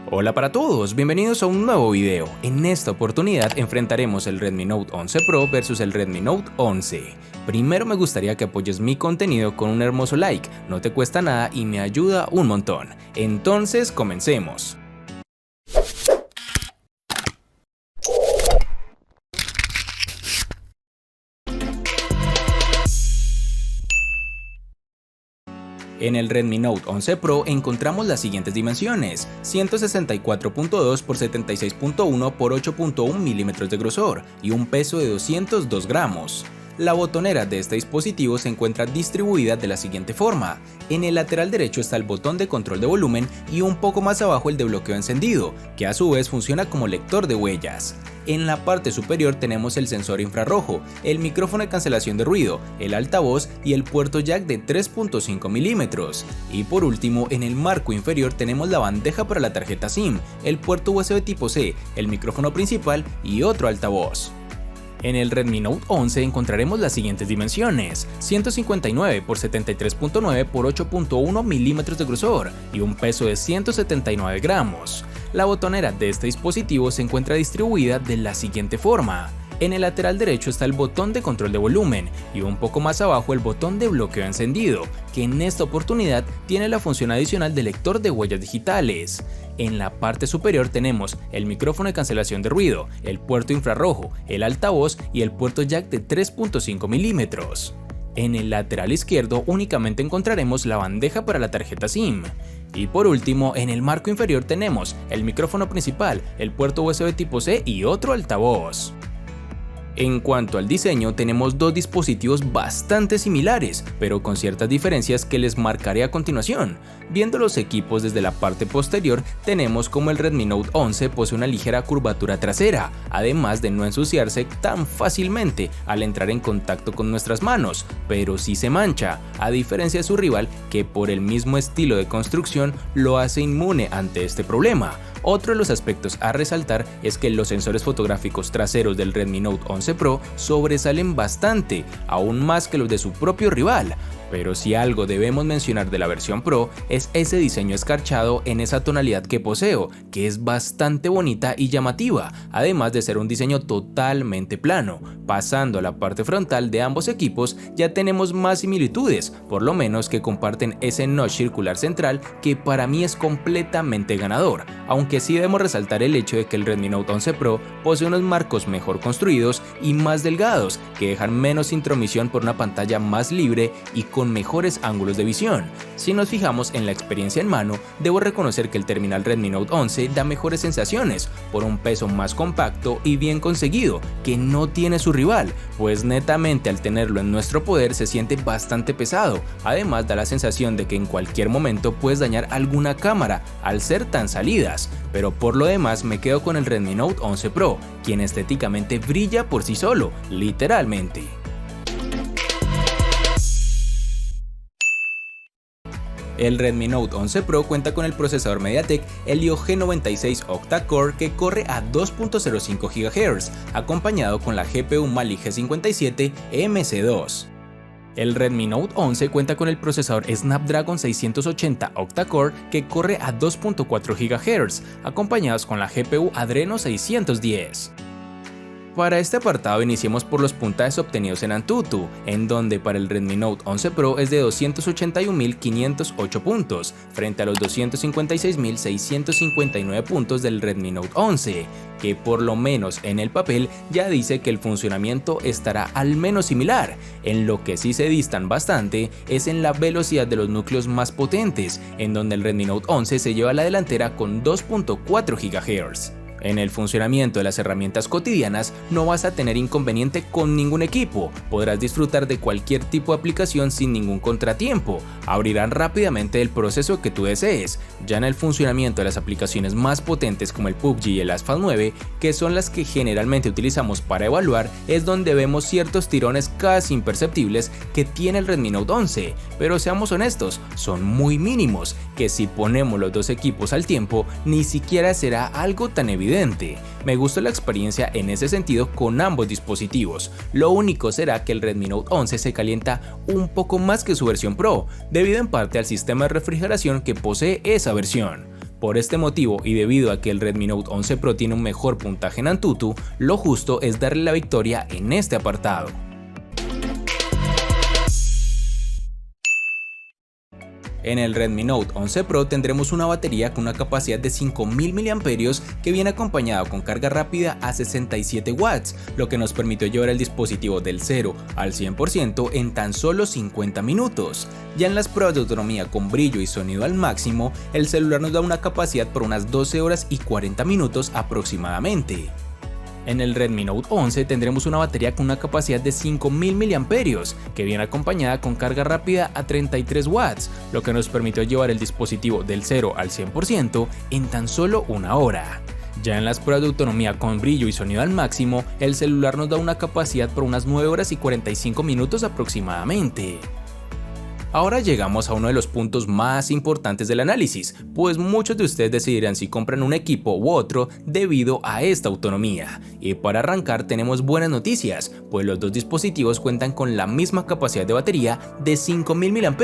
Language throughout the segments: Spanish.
Hola para todos, bienvenidos a un nuevo video. En esta oportunidad enfrentaremos el Redmi Note 11 Pro versus el Redmi Note 11. Primero me gustaría que apoyes mi contenido con un hermoso like, no te cuesta nada y me ayuda un montón. Entonces comencemos. En el Redmi Note 11 Pro encontramos las siguientes dimensiones: 164.2 x 76.1 x 8.1 milímetros de grosor y un peso de 202 gramos. La botonera de este dispositivo se encuentra distribuida de la siguiente forma: en el lateral derecho está el botón de control de volumen y un poco más abajo el de bloqueo encendido, que a su vez funciona como lector de huellas. En la parte superior tenemos el sensor infrarrojo, el micrófono de cancelación de ruido, el altavoz y el puerto jack de 3.5 milímetros. Y por último, en el marco inferior tenemos la bandeja para la tarjeta SIM, el puerto USB tipo C, el micrófono principal y otro altavoz. En el Redmi Note 11 encontraremos las siguientes dimensiones: 159 x 73.9 x 8.1 milímetros de grosor y un peso de 179 gramos. La botonera de este dispositivo se encuentra distribuida de la siguiente forma: en el lateral derecho está el botón de control de volumen y un poco más abajo el botón de bloqueo encendido, que en esta oportunidad tiene la función adicional de lector de huellas digitales. En la parte superior tenemos el micrófono de cancelación de ruido, el puerto infrarrojo, el altavoz y el puerto jack de 3.5 milímetros. En el lateral izquierdo únicamente encontraremos la bandeja para la tarjeta SIM. Y por último, en el marco inferior tenemos el micrófono principal, el puerto USB tipo C y otro altavoz. En cuanto al diseño, tenemos dos dispositivos bastante similares, pero con ciertas diferencias que les marcaré a continuación. Viendo los equipos desde la parte posterior, tenemos como el Redmi Note 11 posee una ligera curvatura trasera, además de no ensuciarse tan fácilmente al entrar en contacto con nuestras manos, pero sí se mancha, a diferencia de su rival que por el mismo estilo de construcción lo hace inmune ante este problema. Otro de los aspectos a resaltar es que los sensores fotográficos traseros del Redmi Note 11 Pro sobresalen bastante, aún más que los de su propio rival. Pero si algo debemos mencionar de la versión Pro es ese diseño escarchado en esa tonalidad que poseo, que es bastante bonita y llamativa, además de ser un diseño totalmente plano. Pasando a la parte frontal de ambos equipos ya tenemos más similitudes, por lo menos que comparten ese notch circular central que para mí es completamente ganador, aunque sí debemos resaltar el hecho de que el Redmi Note 11 Pro posee unos marcos mejor construidos y más delgados que dejan menos intromisión por una pantalla más libre y con mejores ángulos de visión. Si nos fijamos en la experiencia en mano, debo reconocer que el terminal Redmi Note 11 da mejores sensaciones por un peso más compacto y bien conseguido que no tiene su rival, pues netamente al tenerlo en nuestro poder se siente bastante pesado. Además da la sensación de que en cualquier momento puedes dañar alguna cámara al ser tan salidas, pero por lo demás me quedo con el Redmi Note 11 Pro, quien estéticamente brilla por sí solo, literalmente. El Redmi Note 11 Pro cuenta con el procesador MediaTek Helio G96 octa-core que corre a 2.05 GHz, acompañado con la GPU Mali G57 MC2. El Redmi Note 11 cuenta con el procesador Snapdragon 680 octa-core que corre a 2.4 GHz, acompañados con la GPU Adreno 610. Para este apartado iniciemos por los puntajes obtenidos en Antutu, en donde para el Redmi Note 11 Pro es de 281.508 puntos, frente a los 256.659 puntos del Redmi Note 11, que por lo menos en el papel ya dice que el funcionamiento estará al menos similar. En lo que sí se distan bastante es en la velocidad de los núcleos más potentes, en donde el Redmi Note 11 se lleva la delantera con 2.4 GHz. En el funcionamiento de las herramientas cotidianas no vas a tener inconveniente con ningún equipo, podrás disfrutar de cualquier tipo de aplicación sin ningún contratiempo, abrirán rápidamente el proceso que tú desees. Ya en el funcionamiento de las aplicaciones más potentes como el PUBG y el Asphalt 9, que son las que generalmente utilizamos para evaluar, es donde vemos ciertos tirones casi imperceptibles que tiene el Redmi Note 11, pero seamos honestos, son muy mínimos, que si ponemos los dos equipos al tiempo, ni siquiera será algo tan evidente. Me gustó la experiencia en ese sentido con ambos dispositivos. Lo único será que el Redmi Note 11 se calienta un poco más que su versión Pro, debido en parte al sistema de refrigeración que posee esa versión. Por este motivo y debido a que el Redmi Note 11 Pro tiene un mejor puntaje en Antutu, lo justo es darle la victoria en este apartado. En el Redmi Note 11 Pro tendremos una batería con una capacidad de 5000 mAh que viene acompañado con carga rápida a 67 watts, lo que nos permitió llevar el dispositivo del 0 al 100% en tan solo 50 minutos. Ya en las pruebas de autonomía con brillo y sonido al máximo, el celular nos da una capacidad por unas 12 horas y 40 minutos aproximadamente. En el Redmi Note 11 tendremos una batería con una capacidad de 5000 mAh que viene acompañada con carga rápida a 33 watts, lo que nos permitió llevar el dispositivo del 0 al 100% en tan solo una hora. Ya en las pruebas de autonomía con brillo y sonido al máximo, el celular nos da una capacidad por unas 9 horas y 45 minutos aproximadamente. Ahora llegamos a uno de los puntos más importantes del análisis, pues muchos de ustedes decidirán si compran un equipo u otro debido a esta autonomía. Y para arrancar tenemos buenas noticias, pues los dos dispositivos cuentan con la misma capacidad de batería de 5000 mAh,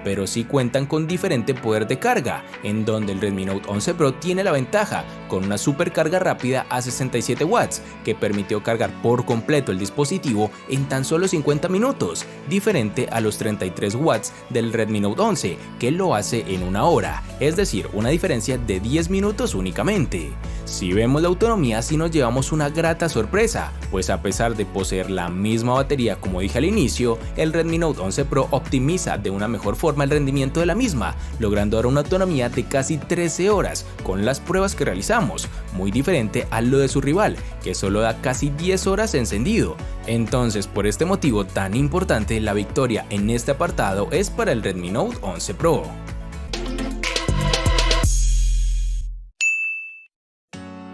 pero sí cuentan con diferente poder de carga, en donde el Redmi Note 11 Pro tiene la ventaja con una supercarga rápida a 67 watts, que permitió cargar por completo el dispositivo en tan solo 50 minutos, diferente a los 33 watts del Redmi Note 11, que lo hace en una hora, es decir, una diferencia de 10 minutos únicamente. Si vemos la autonomía, sí nos llevamos una grata sorpresa, pues a pesar de poseer la misma batería como dije al inicio, el Redmi Note 11 Pro optimiza de una mejor forma el rendimiento de la misma, logrando ahora una autonomía de casi 13 horas con las pruebas que realizamos, muy diferente a lo de su rival, que solo da casi 10 horas encendido. Entonces, por este motivo tan importante, la victoria en este apartado es para el Redmi Note 11 Pro.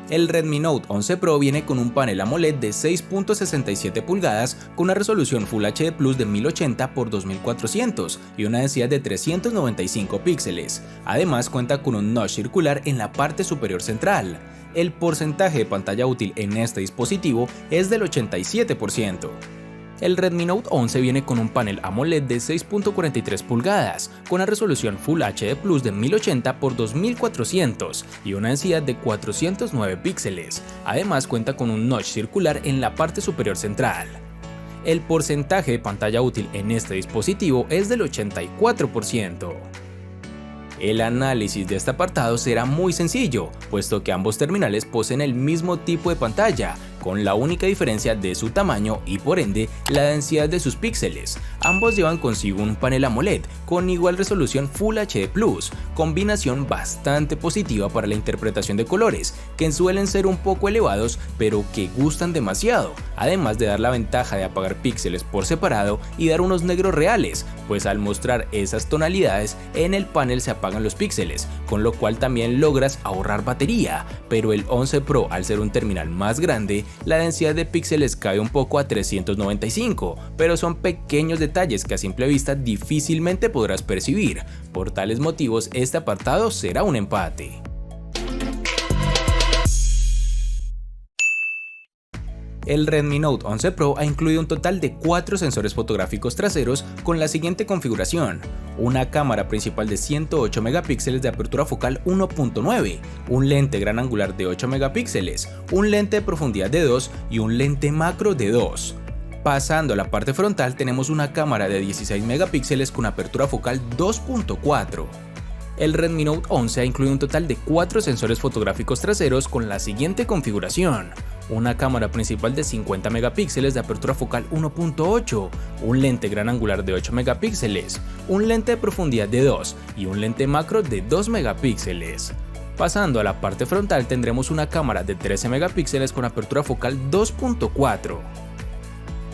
El Redmi Note 11 Pro viene con un panel AMOLED de 6.67 pulgadas con una resolución Full HD Plus de 1080 x 2400 y una densidad de 395 píxeles. Además cuenta con un notch circular en la parte superior central. El porcentaje de pantalla útil en este dispositivo es del 87%. El Redmi Note 11 viene con un panel AMOLED de 6.43 pulgadas, con una resolución Full HD Plus de 1080 x 2400 y una densidad de 409 píxeles. Además cuenta con un notch circular en la parte superior central. El porcentaje de pantalla útil en este dispositivo es del 84%. El análisis de este apartado será muy sencillo, puesto que ambos terminales poseen el mismo tipo de pantalla, con la única diferencia de su tamaño y por ende la densidad de sus píxeles. Ambos llevan consigo un panel AMOLED con igual resolución Full HD Plus, combinación bastante positiva para la interpretación de colores, que suelen ser un poco elevados pero que gustan demasiado, además de dar la ventaja de apagar píxeles por separado y dar unos negros reales, pues al mostrar esas tonalidades en el panel se apagan los píxeles, con lo cual también logras ahorrar batería, pero el 11 Pro al ser un terminal más grande, la densidad de píxeles cae un poco a 395, pero son pequeños detalles que a simple vista difícilmente podrás percibir. Por tales motivos, este apartado será un empate. El Redmi Note 11 Pro ha incluido un total de 4 sensores fotográficos traseros con la siguiente configuración: una cámara principal de 108 megapíxeles de apertura focal 1.9, un lente gran angular de 8 megapíxeles, un lente de profundidad de 2 y un lente macro de 2. Pasando a la parte frontal tenemos una cámara de 16 megapíxeles con apertura focal 2.4. El Redmi Note 11 ha incluido un total de 4 sensores fotográficos traseros con la siguiente configuración: una cámara principal de 50 megapíxeles de apertura focal 1.8, un lente gran angular de 8 megapíxeles, un lente de profundidad de 2 y un lente macro de 2 megapíxeles. Pasando a la parte frontal tendremos una cámara de 13 megapíxeles con apertura focal 2.4.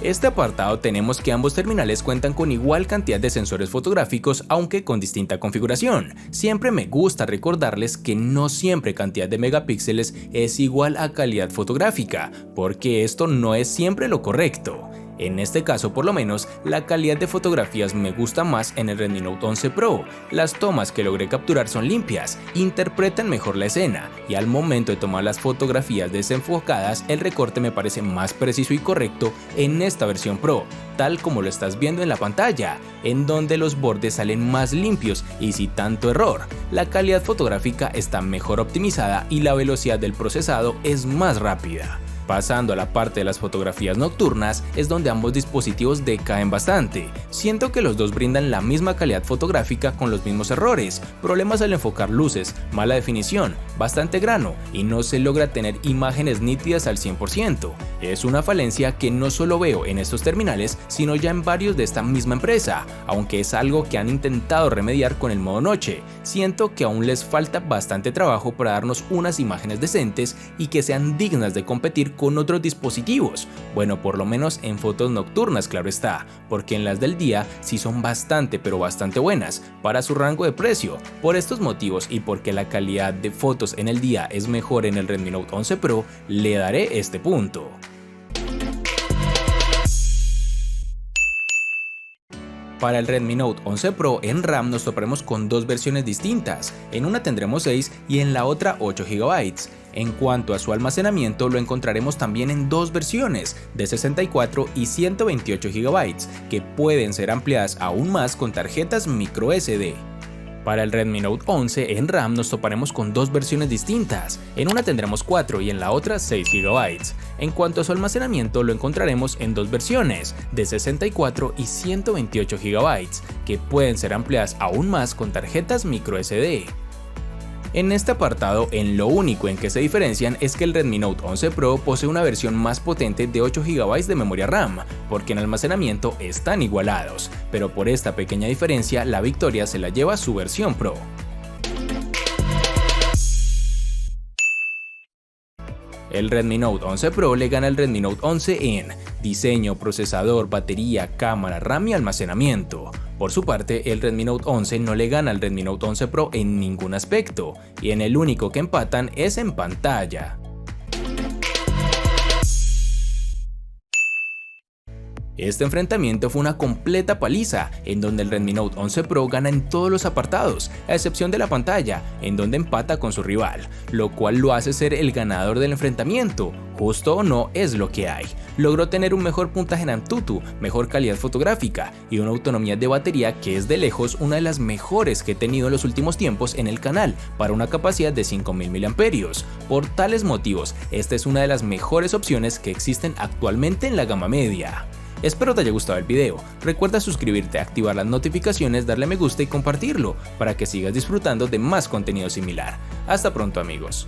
Este apartado tenemos que ambos terminales cuentan con igual cantidad de sensores fotográficos, aunque con distinta configuración. Siempre me gusta recordarles que no siempre cantidad de megapíxeles es igual a calidad fotográfica, porque esto no es siempre lo correcto. En este caso por lo menos, la calidad de fotografías me gusta más en el Redmi Note 11 Pro. Las tomas que logré capturar son limpias, interpretan mejor la escena y al momento de tomar las fotografías desenfocadas el recorte me parece más preciso y correcto en esta versión Pro, tal como lo estás viendo en la pantalla, en donde los bordes salen más limpios y sin tanto error. La calidad fotográfica está mejor optimizada y la velocidad del procesado es más rápida. Pasando a la parte de las fotografías nocturnas es donde ambos dispositivos decaen bastante. Siento que los dos brindan la misma calidad fotográfica con los mismos errores, problemas al enfocar luces, mala definición, bastante grano y no se logra tener imágenes nítidas al 100%. Es una falencia que no solo veo en estos terminales, sino ya en varios de esta misma empresa, aunque es algo que han intentado remediar con el modo noche. Siento que aún les falta bastante trabajo para darnos unas imágenes decentes y que sean dignas de competir con otros dispositivos, bueno, por lo menos en fotos nocturnas, claro está, porque en las del día sí son bastante pero bastante buenas para su rango de precio. Por estos motivos y porque la calidad de fotos en el día es mejor en el Redmi Note 11 Pro, le daré este punto. Para el Redmi Note 11 Pro en RAM nos toparemos con dos versiones distintas, en una tendremos 6 y en la otra 8 GB. En cuanto a su almacenamiento lo encontraremos también en dos versiones, de 64 y 128 GB, que pueden ser ampliadas aún más con tarjetas microSD. Para el Redmi Note 11 en RAM nos toparemos con dos versiones distintas, en una tendremos 4 y en la otra 6 GB. En cuanto a su almacenamiento lo encontraremos en dos versiones, de 64 y 128 GB, que pueden ser ampliadas aún más con tarjetas microSD. En este apartado, en lo único en que se diferencian es que el Redmi Note 11 Pro posee una versión más potente de 8 GB de memoria RAM, porque en almacenamiento están igualados, pero por esta pequeña diferencia la victoria se la lleva su versión Pro. El Redmi Note 11 Pro le gana al Redmi Note 11 en diseño, procesador, batería, cámara, RAM y almacenamiento. Por su parte, el Redmi Note 11 no le gana al Redmi Note 11 Pro en ningún aspecto, y en el único que empatan es en pantalla. Este enfrentamiento fue una completa paliza, en donde el Redmi Note 11 Pro gana en todos los apartados, a excepción de la pantalla, en donde empata con su rival, lo cual lo hace ser el ganador del enfrentamiento. Justo o no es lo que hay. Logró tener un mejor puntaje en Antutu, mejor calidad fotográfica y una autonomía de batería que es de lejos una de las mejores que he tenido en los últimos tiempos en el canal, para una capacidad de 5000 mAh. Por tales motivos, esta es una de las mejores opciones que existen actualmente en la gama media. Espero te haya gustado el video, recuerda suscribirte, activar las notificaciones, darle me gusta y compartirlo para que sigas disfrutando de más contenido similar. Hasta pronto amigos.